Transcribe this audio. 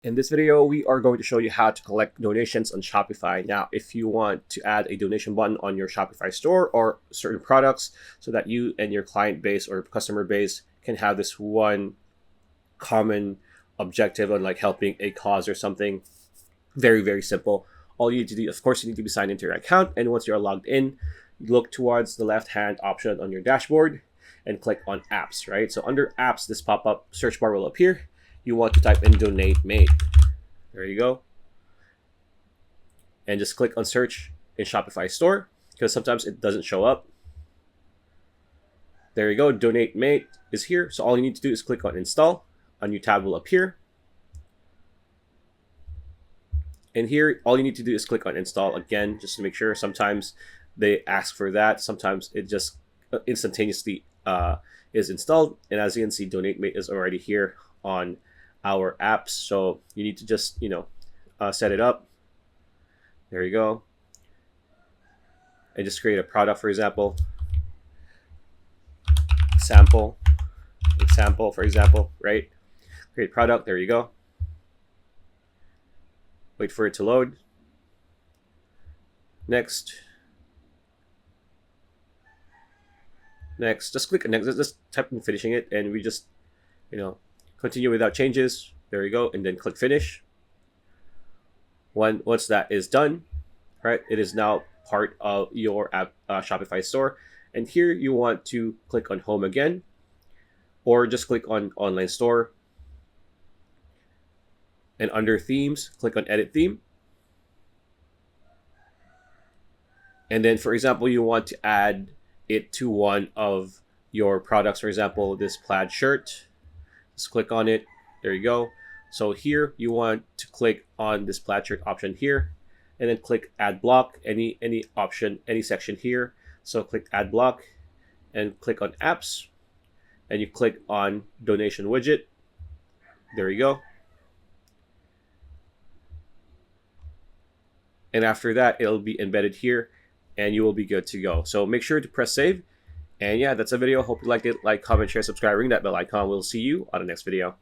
In this video, we are going to show you how to collect donations on Shopify. Now, if you want to add a donation button on your Shopify store or certain products so that you and your client base or customer base can have this one common objective on like helping a cause or something, very, very simple. All you need to do, of course, you need to be signed into your account. And once you're logged in, look towards the left-hand option on your dashboard and click on apps, right? So under apps, this pop-up search bar will appear. You want to type in donate mate. There you go. And just click on search in Shopify store because sometimes it doesn't show up. There you go. Donate mate is here. So all you need to do is click on install. A new tab will appear. And here, all you need to do is click on install again, just to make sure. Sometimes they ask for that. Sometimes it just instantaneously is installed. And as you can see, donate mate is already here on our apps, so you need to just set it up. There you go, and just create a product, for example, example for example, right? Create product. There you go. Wait for it to load. Next, just click next. Just type in finishing it, and we just continue without changes. There you go, and then click finish. Once that is done, right, it is now part of your app Shopify store. And here you want to click on home again, or just click on online store. And under themes, click on edit theme. And then, for example, you want to add it to one of your products. For example, this plaid shirt. Just click on it. There you go. So here you want to click on this plaid shirt option here, and then click add block, any option, any section here. So click add block and click on apps, and you click on donation widget. There you go. And after that, it'll be embedded here and you will be good to go. So make sure to press save. And yeah, that's a video. Hope you liked it. Like, comment, share, subscribe, ring that bell icon. We'll see you on the next video.